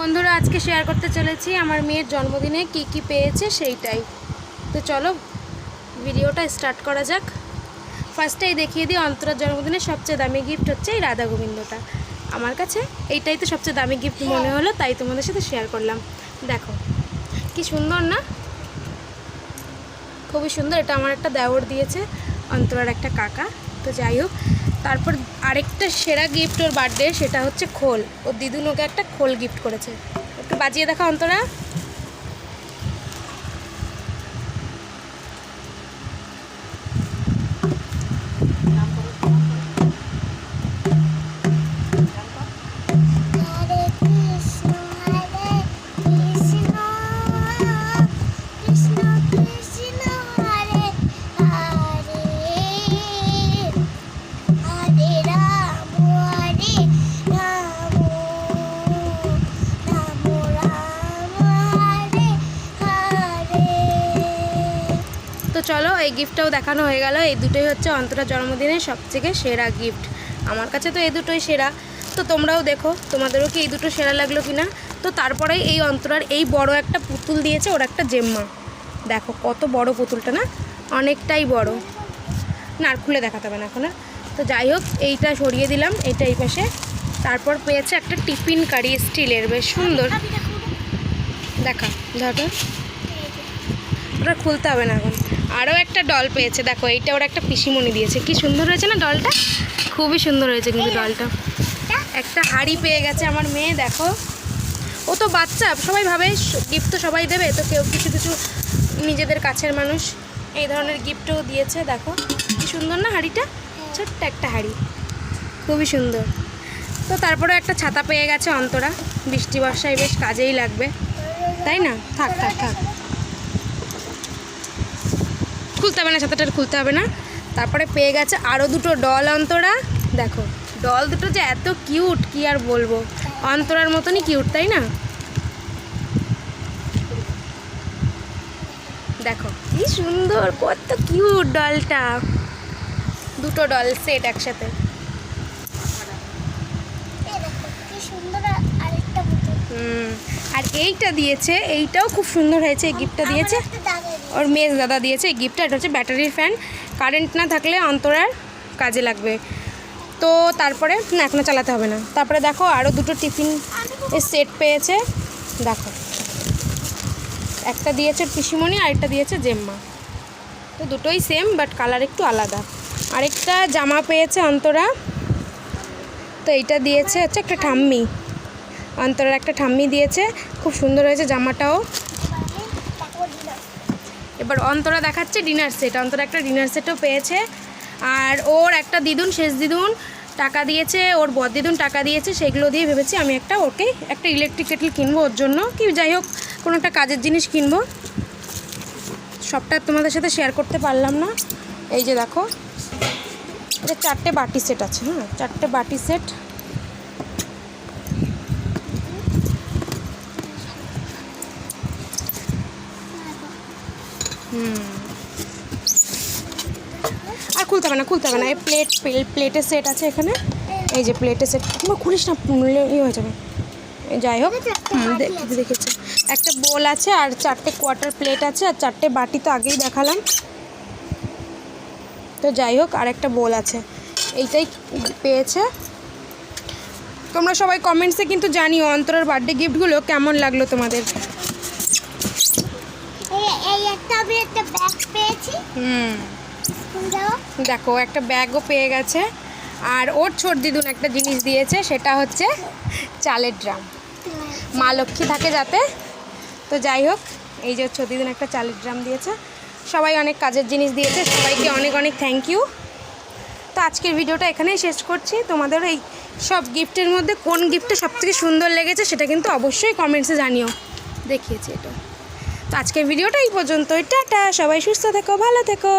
বন্ধুরা আজকে শেয়ার করতে চলেছি আমার মেয়ের জন্মদিনে কি কি পেয়েছে সেইটাই। তো চলো ভিডিওটা স্টার্ট করা যাক। ফার্স্টেই দেখিয়ে দিই অন্তরার জন্মদিনে সবচেয়ে দামি গিফট হচ্ছে এই রাধা গোবিন্দটা। আমার কাছে এইটাই তো সবচেয়ে দামি গিফট মনে হলো, তাই তোমাদের সাথে শেয়ার করলাম। দেখো কি সুন্দর না, খুবই সুন্দর। এটা আমার একটা দেওর দিয়েছে, অন্তরার একটা কাকা। তো যাই হোক, তারপর আরেকটা সেরা গিফট ওর বার্থডে, সেটা হচ্ছে খোল। ওর দিদুন ওকে একটা খোল গিফট করেছে। একটু বাজিয়ে দেখা অন্তরা। তো চলো এই গিফটটাও দেখানো হয়ে গেল। এই দুটোই হচ্ছে অন্তরার জন্মদিনের সবথেকে সেরা গিফট। আমার কাছে তো এই দুটোই সেরা। তো তোমরাও দেখো তোমাদেরও কি এই দুটো সেরা লাগলো কিনা। তো তারপরেই এই অন্তরার এই বড় একটা পুতুল দিয়েছে, ওর একটা জেম্মা। দেখো কত বড় পুতুলটা না, অনেকটাই বড়। না আর খুলে দেখাতে হবে না এখন। তো যাই হোক, এইটা সরিয়ে দিলাম, এইটা এই পাশে। তারপর পেয়েছে একটা টিফিন কারি স্টিলের, বেশ সুন্দর। দেখা ধরো, ওটা খুলতে হবে না এখন। আরও একটা ডল পেয়েছে, দেখো এইটা ওর একটা পিসিমণি দিয়েছে। কি সুন্দর হয়েছে না ডলটা, খুবই সুন্দর হয়েছে কিন্তু ডলটা। একটা হাঁড়ি পেয়ে গেছে আমার মেয়ে। দেখো ও তো বাচ্চা, সবাই ভাবে গিফট তো সবাই দেবে, তো কেউ কিছু কিছু নিজেদের কাছের মানুষ এই ধরনের গিফটও দিয়েছে। দেখো কি সুন্দর না হাঁড়িটা, ছোট্ট একটা হাঁড়ি, খুবই সুন্দর। তো তারপরে একটা ছাতা পেয়ে গেছে অন্তরা, বৃষ্টি বর্ষায় বেশ কাজেই লাগবে, তাই না? থাক থাক থাক, খুলতে হবে না, ছাতাটা খুলতে হবে না। তারপরে পেয়ে গেছে আরও দুটো ডল অন্তরা। দেখো ডল দুটো যে এত কিউট, কি আর বলবো, অন্তরার মতনই কিউট, তাই না? দেখো কি সুন্দর, কত কিউট ডলটা। দুটো ডল সেট একসাথে। আর এইটা দিয়েছে, এইটাও খুব সুন্দর হয়েছে। এই গিফটটা দিয়েছে ওর মেজ দাদা দিয়েছে এই গিফটটা। এটা হচ্ছে ব্যাটারির ফ্যান, কারেন্ট না থাকলে অন্তরার কাজে লাগবে। তো তারপরে না এখনও চালাতে হবে না। তারপরে দেখো আরও দুটো টিফিন সেট পেয়েছে। দেখো একটা দিয়েছে পিসিমণি, আরেকটা দিয়েছে জেম্মা। তো দুটোই সেম, বাট কালার একটু আলাদা। আরেকটা জামা পেয়েছে অন্তরা। তো এইটা দিয়েছে হচ্ছে একটা ঠাম্মি, অন্তরার একটা ঠাম্মি দিয়েছে, খুব সুন্দর হয়েছে জামাটাও। এবার অন্তরা দেখাচ্ছে ডিনার সেট। অন্তরা একটা ডিনার সেটও পেয়েছে। আর ওর একটা দিদুন, শেষ দিদুন টাকা দিয়েছে, ওর বর দিদুন টাকা দিয়েছে। সেগুলো দিয়ে ভেবেছি আমি ওকে একটা ইলেকট্রিক কেটল কিনবো ওর জন্য, কি যাই হোক কোনো একটা কাজের জিনিস কিনবো। সবটা তোমাদের সাথে শেয়ার করতে পারলাম না। এই যে দেখো, এটা 4টে বাটি সেট আছে। হ্যাঁ 4টে বাটি সেট। আর খুলতে হবে না, খুলতে হবে না। এই প্লেটের সেট আছে এখানে। এই যে প্লেটের সেট, তোমরা খুলিস না, ইয়ে হয়ে যাবে। যাই হোক দেখেছি, একটা বোল আছে, আর 4টে কোয়ার্টার প্লেট আছে, আর 4টে বাটি তো আগেই দেখালাম। তো যাই হোক, আর একটা বোল আছে, এইটাই পেয়েছে। তোমরা সবাই কমেন্টসে কিন্তু জানিও অন্তরার বার্থডে গিফটগুলো কেমন লাগলো তোমাদের। দেখো একটা ব্যাগও পেয়ে গেছে। আর ওর ছোট দিদুন একটা জিনিস দিয়েছে, সেটা হচ্ছে চালের ড্রাম, মা লক্ষ্মী থাকে যাতে। তো যাই হোক, এই যে ছোট দিদুন একটা চালের ড্রাম দিয়েছে। সবাই অনেক কাজের জিনিস দিয়েছে, সবাইকে অনেক অনেক থ্যাংক ইউ। তো আজকের ভিডিওটা এখানেই শেষ করছি। তোমাদের এই সব গিফটের মধ্যে কোন গিফটটা সবথেকে সুন্দর লেগেছে সেটা কিন্তু অবশ্যই কমেন্টসে জানিও। দেখিয়েছি এটা। তো আজকের ভিডিওটা এই পর্যন্তই। টাটা, সবাই সুস্থ থেকো, ভালো থেকো।